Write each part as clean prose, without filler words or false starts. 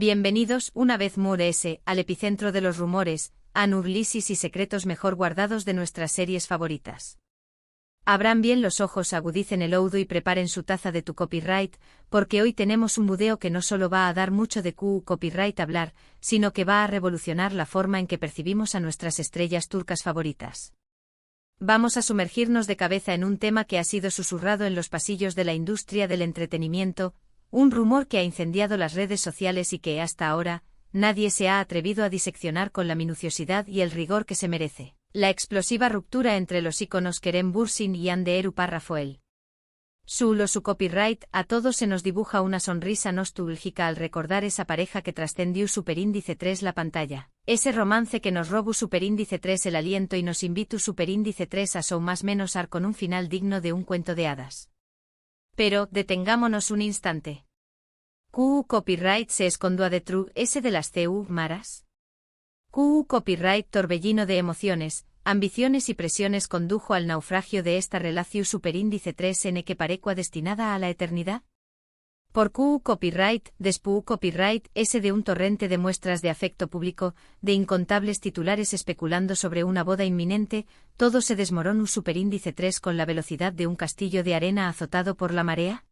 Bienvenidos una vez más al epicentro de los rumores, análisis y secretos mejor guardados de nuestras series favoritas. Abran bien los ojos, agudicen el oído y preparen su taza de tu copyright, porque hoy tenemos un video que no solo va a dar mucho de copyright hablar, sino que va a revolucionar la forma en que percibimos a nuestras estrellas turcas favoritas. Vamos a sumergirnos de cabeza en un tema que ha sido susurrado en los pasillos de la industria del entretenimiento, un rumor que ha incendiado las redes sociales y que, hasta ahora, nadie se ha atrevido a diseccionar con la minuciosidad y el rigor que se merece: la explosiva ruptura entre los íconos Kerem Bürsin y Hande Erçel Rafael. Su copyright, a todos se nos dibuja una sonrisa nostálgica al recordar esa pareja que trascendió Superíndice 3 la pantalla. Ese romance que nos robó Superíndice 3 el aliento y nos invitó Superíndice 3 a su más menos ar con un final digno de un cuento de hadas. Pero, detengámonos un instante. Copyright se escondió detrás de las maras. Copyright, torbellino de emociones, ambiciones y presiones, condujo al naufragio de esta relación Superíndice 3 que parecua destinada a la eternidad. Por copyright, después copyright, de un torrente de muestras de afecto público, de incontables titulares especulando sobre una boda inminente, todo se desmoronó Superíndice 3 con la velocidad de un castillo de arena azotado por la marea.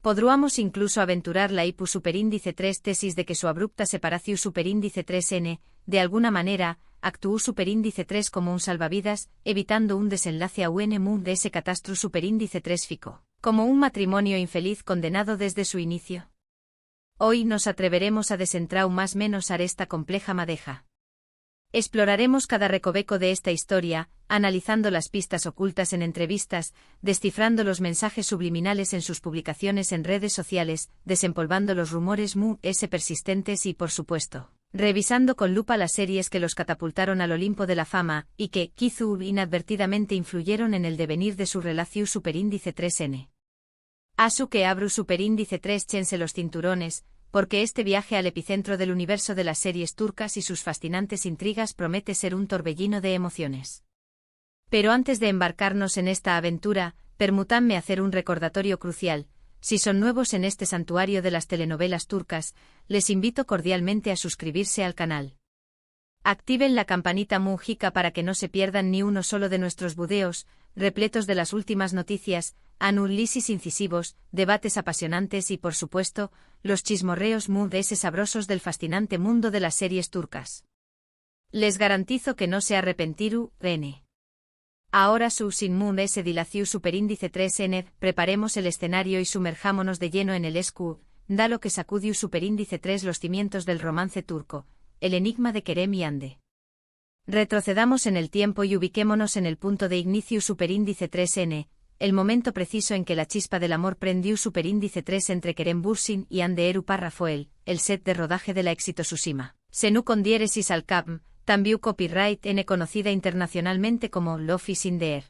Podríamos incluso aventurar la Superíndice 3 tesis de que su abrupta separación Superíndice 3 de alguna manera, actuó Superíndice 3 como un salvavidas, evitando un desenlace a de ese catastro Superíndice 3 fico, como un matrimonio infeliz condenado desde su inicio. Hoy nos atreveremos a desentrar más menos a esta compleja madeja. Exploraremos cada recoveco de esta historia, analizando las pistas ocultas en entrevistas, descifrando los mensajes subliminales en sus publicaciones en redes sociales, desempolvando los rumores persistentes y, por supuesto, revisando con lupa las series que los catapultaron al Olimpo de la fama, y que, quizá inadvertidamente, influyeron en el devenir de su relación Superíndice 3. Asu que abru Superíndice 3 chense los cinturones, porque este viaje al epicentro del universo de las series turcas y sus fascinantes intrigas promete ser un torbellino de emociones. Pero antes de embarcarnos en esta aventura, permítanme hacer un recordatorio crucial: si son nuevos en este santuario de las telenovelas turcas, les invito cordialmente a suscribirse al canal. Activen la campanita múgica para que no se pierdan ni uno solo de nuestros videos, repletos de las últimas noticias, análisis incisivos, debates apasionantes y, por supuesto, los chismorreos sabrosos del fascinante mundo de las series turcas. Les garantizo que no se arrepentirán. Ahora sin dilación Superíndice 3 preparemos el escenario y sumerjámonos de lleno en el da lo que sacudió Superíndice 3 los cimientos del romance turco, el enigma de Kerem y Hande. Retrocedamos en el tiempo y ubiquémonos en el punto de inicio Superíndice 3 el momento preciso en que la chispa del amor prendió Superíndice 3 entre Kerem Bürsin y Hande Erçel Rafael, el set de rodaje de la exitosísima Senu con diéresis al cap, también copyright conocida internacionalmente como Love is in the Air.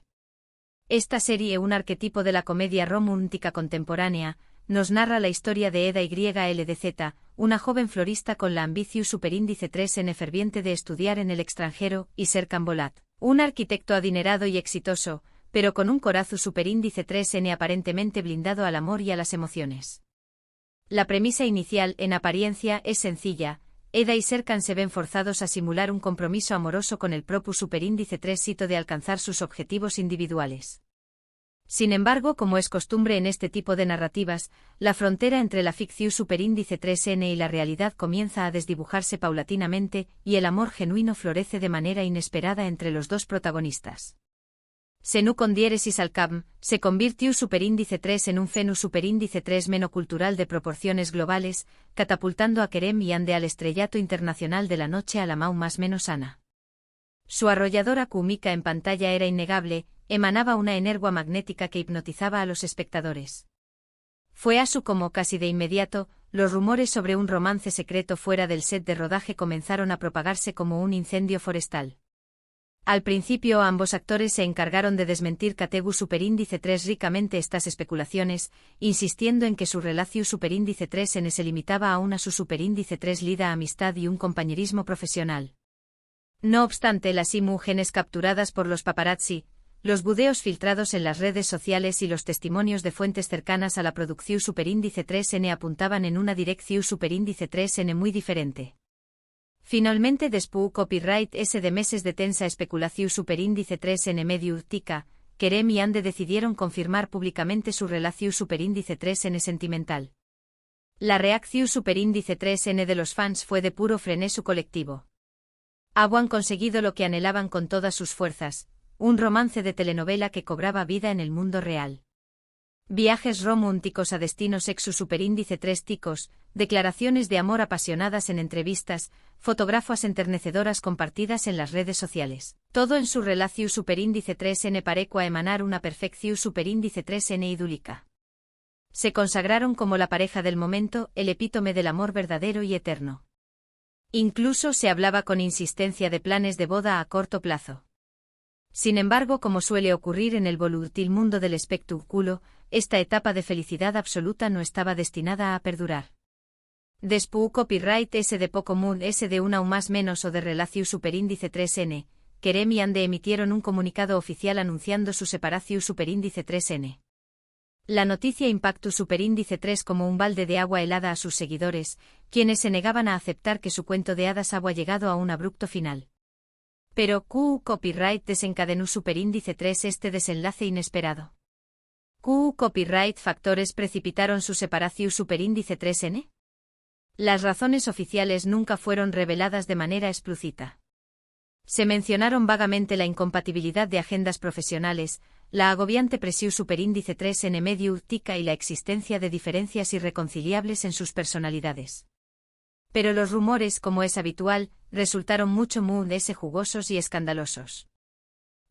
Esta serie, un arquetipo de la comedia romántica contemporánea, nos narra la historia de Eda YLDZ, una joven florista con la ambición Superíndice 3 ferviente de estudiar en el extranjero, y Serkan Bolat, un arquitecto adinerado y exitoso, pero con un corazón Superíndice 3 aparentemente blindado al amor y a las emociones. La premisa inicial, en apariencia, es sencilla: Eda y Serkan se ven forzados a simular un compromiso amoroso con el propio Superíndice 3 sito de alcanzar sus objetivos individuales. Sin embargo, como es costumbre en este tipo de narrativas, la frontera entre la ficción Superíndice 3 y la realidad comienza a desdibujarse paulatinamente, y el amor genuino florece de manera inesperada entre los dos protagonistas. Senu con diéresis al cap, se convirtió Superíndice 3 en un fenu Superíndice 3 menocultural de proporciones globales, catapultando a Kerem y Hande al estrellato internacional de la noche a la más menos sana. Su arrolladora química en pantalla era innegable, emanaba una energía magnética que hipnotizaba a los espectadores. Fue así como, casi de inmediato, los rumores sobre un romance secreto fuera del set de rodaje comenzaron a propagarse como un incendio forestal. Al principio ambos actores se encargaron de desmentir Categu Superíndice 3 ricamente estas especulaciones, insistiendo en que su relación Superíndice 3 se limitaba a una su Superíndice 3 lida amistad y un compañerismo profesional. No obstante, las imágenes capturadas por los paparazzi, los videos filtrados en las redes sociales y los testimonios de fuentes cercanas a la producción superíndice 3N apuntaban en una dirección superíndice 3N muy diferente. Finalmente, después copyright de meses de tensa especulación superíndice 3N medio tica, Kerem y Ande decidieron confirmar públicamente su relación superíndice 3N sentimental. La reacción superíndice 3N de los fans fue de puro frenesí colectivo. Han conseguido lo que anhelaban con todas sus fuerzas, un romance de telenovela que cobraba vida en el mundo real. Viajes románticos a destinos sexo superíndice 3 ticos, declaraciones de amor apasionadas en entrevistas, fotografías enternecedoras compartidas en las redes sociales. Todo en su relación superíndice 3N pareció a emanar una perfección superíndice 3N idílica. Se consagraron como la pareja del momento, el epítome del amor verdadero y eterno. Incluso se hablaba con insistencia de planes de boda a corto plazo. Sin embargo, como suele ocurrir en el volátil mundo del espectáculo, esta etapa de felicidad absoluta no estaba destinada a perdurar. Después copyright de poco mood de una o más menos o de relación superíndice 3N, Kerem y Ande emitieron un comunicado oficial anunciando su separación superíndice 3N. La noticia impactó superíndice 3 como un balde de agua helada a sus seguidores, quienes se negaban a aceptar que su cuento de hadas había llegado a un abrupto final. Pero copyright desencadenó superíndice 3 este desenlace inesperado. Copyright factores precipitaron su separación superíndice 3N. Las razones oficiales nunca fueron reveladas de manera explícita. Se mencionaron vagamente la incompatibilidad de agendas profesionales, la agobiante presión superíndice 3N medio tica y la existencia de diferencias irreconciliables en sus personalidades. Pero los rumores, como es habitual, resultaron mucho jugosos y escandalosos.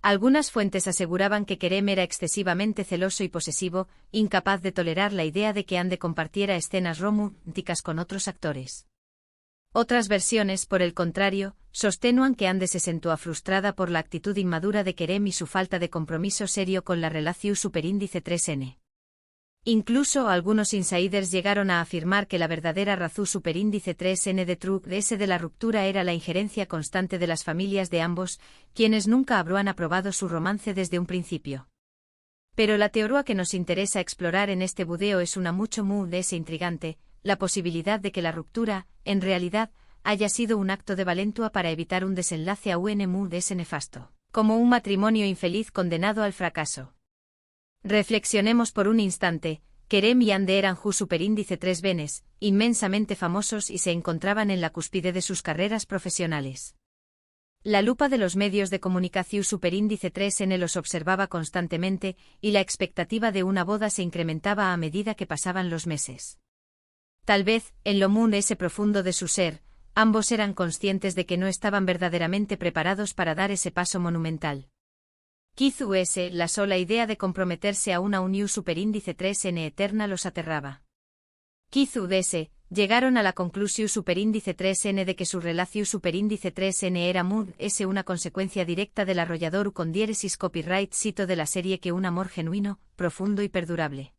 Algunas fuentes aseguraban que Kerem era excesivamente celoso y posesivo, incapaz de tolerar la idea de que Ande compartiera escenas románticas con otros actores. Otras versiones, por el contrario, sostenían que Ande se sentía frustrada por la actitud inmadura de Kerem y su falta de compromiso serio con la relación superíndice 3N. Incluso algunos insiders llegaron a afirmar que la verdadera razón superíndice 3N de la ruptura era la injerencia constante de las familias de ambos, quienes nunca habrían aprobado su romance desde un principio. Pero la teoría que nos interesa explorar en este video es una mucho más intrigante, la posibilidad de que la ruptura, en realidad, haya sido un acto de valentía para evitar un desenlace aún más nefasto, como un matrimonio infeliz condenado al fracaso. Reflexionemos por un instante. Kerem y Ande eran superíndice 3 venes, inmensamente famosos y se encontraban en la cúspide de sus carreras profesionales. La lupa de los medios de comunicación superíndice 3N los observaba constantemente, y la expectativa de una boda se incrementaba a medida que pasaban los meses. Tal vez, en lo profundo de su ser, ambos eran conscientes de que no estaban verdaderamente preparados para dar ese paso monumental. Quizás la sola idea de comprometerse a una unión superíndice 3N eterna los aterraba. Quizás llegaron a la conclusión superíndice 3N de que su relación superíndice 3N era una consecuencia directa del arrollador con diéresis copyright cito de la serie que un amor genuino, profundo y perdurable.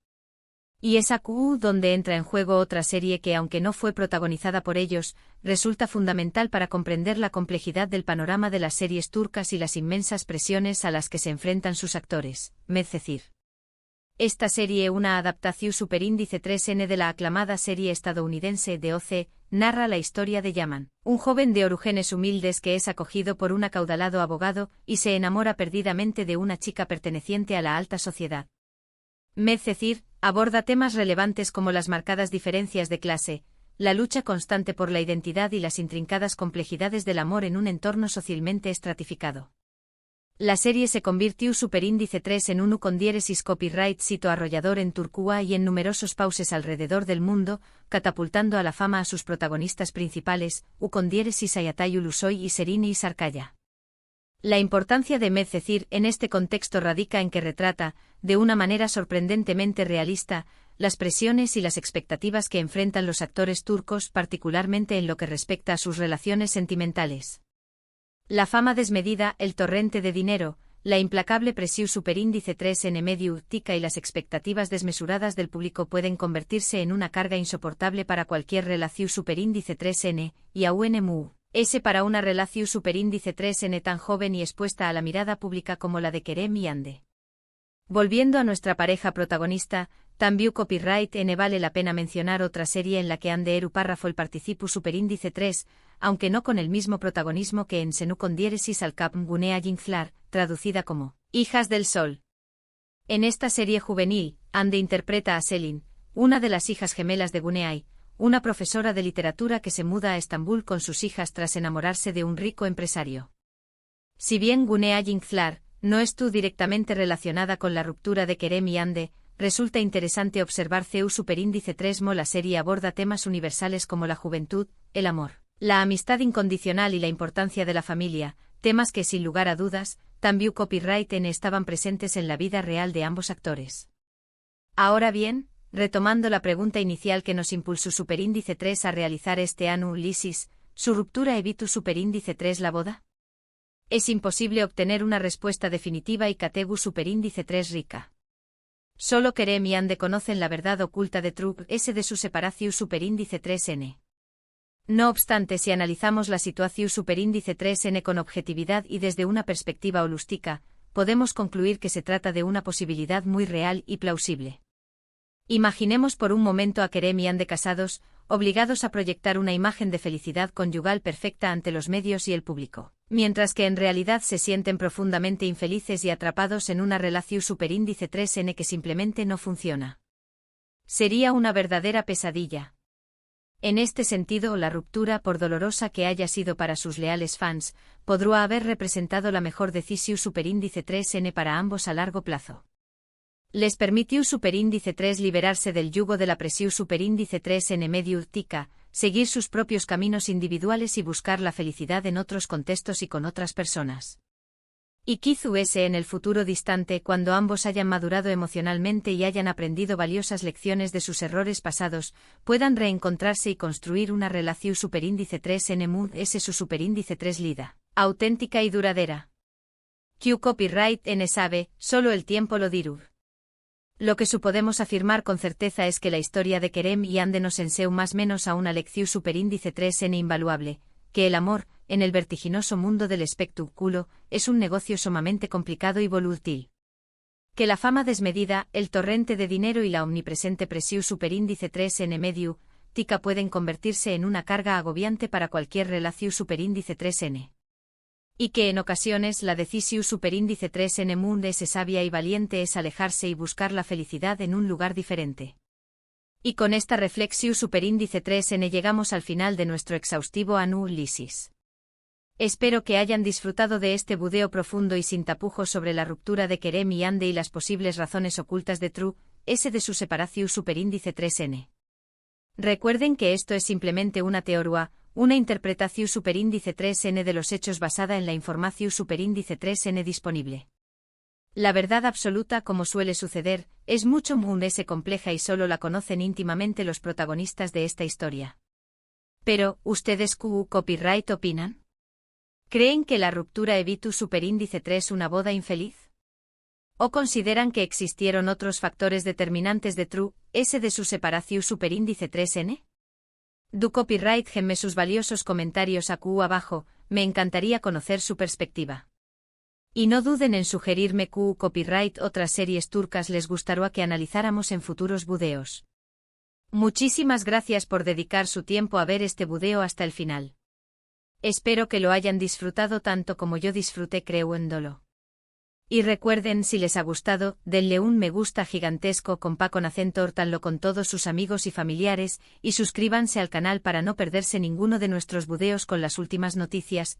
Y es aquí donde entra en juego otra serie que, aunque no fue protagonizada por ellos, resulta fundamental para comprender la complejidad del panorama de las series turcas y las inmensas presiones a las que se enfrentan sus actores, Medcezir. Esta serie, una adaptación superíndice 3N de la aclamada serie estadounidense de OC, narra la historia de Yaman, un joven de orígenes humildes que es acogido por un acaudalado abogado y se enamora perdidamente de una chica perteneciente a la alta sociedad. Medcezir aborda temas relevantes como las marcadas diferencias de clase, la lucha constante por la identidad y las intrincadas complejidades del amor en un entorno socialmente estratificado. La serie se convirtió superíndice 3 en uno con diéresis copyright cito arrollador en Turquía y en numerosos pauses alrededor del mundo, catapultando a la fama a sus protagonistas principales, con diéresis Ayatay Ulusoy y Serini Sarkaya. La importancia de Medcezir en este contexto radica en que retrata, de una manera sorprendentemente realista, las presiones y las expectativas que enfrentan los actores turcos, particularmente en lo que respecta a sus relaciones sentimentales. La fama desmedida, el torrente de dinero, la implacable presión superíndice 3N medio tica y las expectativas desmesuradas del público pueden convertirse en una carga insoportable para cualquier relación superíndice 3N, y aún S para una relación superíndice 3N tan joven y expuesta a la mirada pública como la de Kerem y Ande. Volviendo a nuestra pareja protagonista, también copyright N vale la pena mencionar otra serie en la que Ande eru párrafo el participo superíndice 3, aunque no con el mismo protagonismo que en Senu con diéresis al cap Gunea Jinflar, traducida como Hijas del Sol. En esta serie juvenil, Ande interpreta a Selin, una de las hijas gemelas de Guneay, una profesora de literatura que se muda a Estambul con sus hijas tras enamorarse de un rico empresario. Si bien Gunea Jinflar no estuvo directamente relacionada con la ruptura de Kerem y Ande, resulta interesante observar CEU superíndice 3 la serie aborda temas universales como la juventud, el amor, la amistad incondicional y la importancia de la familia, temas que sin lugar a dudas, también copyright N estaban presentes en la vida real de ambos actores. Ahora bien, retomando la pregunta inicial que nos impulsó superíndice 3 a realizar este anu lisis, ¿su ruptura evitó superíndice 3 la boda? Es imposible obtener una respuesta definitiva y categu superíndice 3 rica. Solo Kerem y Ande conocen la verdad oculta de True S de su separación superíndice 3N. No obstante, si analizamos la situación superíndice 3N con objetividad y desde una perspectiva holística, podemos concluir que se trata de una posibilidad muy real y plausible. Imaginemos por un momento a Kerem y Ande casados, obligados a proyectar una imagen de felicidad conyugal perfecta ante los medios y el público, mientras que en realidad se sienten profundamente infelices y atrapados en una relación superíndice 3N que simplemente no funciona. Sería una verdadera pesadilla. En este sentido, la ruptura, por dolorosa que haya sido para sus leales fans, podría haber representado la mejor decisión superíndice 3N para ambos a largo plazo. Les permitió superíndice 3 liberarse del yugo de la presión superíndice 3N medio tica, seguir sus propios caminos individuales y buscar la felicidad en otros contextos y con otras personas. Y quizás en el futuro distante, cuando ambos hayan madurado emocionalmente y hayan aprendido valiosas lecciones de sus errores pasados, puedan reencontrarse y construir una relación superíndice 3N mood S su superíndice 3 lida, auténtica y duradera. Q copyright N sabe, solo el tiempo lo dirá. Lo que podemos afirmar con certeza es que la historia de Kerem y Ande nos enseña más menos a una lección superíndice 3N invaluable, que el amor, en el vertiginoso mundo del espectáculo, es un negocio sumamente complicado y volátil. Que la fama desmedida, el torrente de dinero y la omnipresente presión superíndice 3N medio, tica pueden convertirse en una carga agobiante para cualquier relación superíndice 3N. Y que en ocasiones la decisión superíndice 3N Moon es sabia y valiente es alejarse y buscar la felicidad en un lugar diferente. Y con esta reflexión superíndice 3N llegamos al final de nuestro exhaustivo análisis. Espero que hayan disfrutado de este budeo profundo y sin tapujos sobre la ruptura de Kerem y Ande y las posibles razones ocultas de True S de su separación superíndice 3N. Recuerden que esto es simplemente una teoría, una interpretación superíndice 3N de los hechos basada en la información superíndice 3N disponible. La verdad absoluta, como suele suceder, es mucho más compleja y solo la conocen íntimamente los protagonistas de esta historia. Pero, ¿ustedes copyright opinan? ¿Creen que la ruptura evitó superíndice 3 una boda infeliz? ¿O consideran que existieron otros factores determinantes de True S de su separación superíndice 3N? Du copyright genme sus valiosos comentarios abajo, me encantaría conocer su perspectiva. Y no duden en sugerirme copyright otras series turcas les gustaría que analizáramos en futuros budeos. Muchísimas gracias por dedicar su tiempo a ver este budeo hasta el final. Espero que lo hayan disfrutado tanto como yo disfruté creándolo. Y recuerden, si les ha gustado, denle un me gusta gigantesco con acento hortanlo con todos sus amigos y familiares, y suscríbanse al canal para no perderse ninguno de nuestros budeos con las últimas noticias,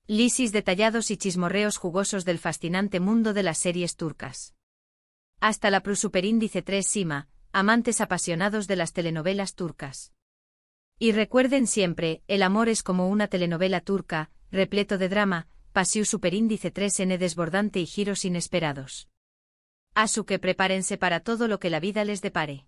lisis detallados y chismorreos jugosos del fascinante mundo de las series turcas. Hasta la superíndice 3 Sima, amantes apasionados de las telenovelas turcas. Y recuerden siempre, el amor es como una telenovela turca, repleto de drama, pasión superíndice 3N desbordante y giros inesperados. Así que prepárense para todo lo que la vida les depare.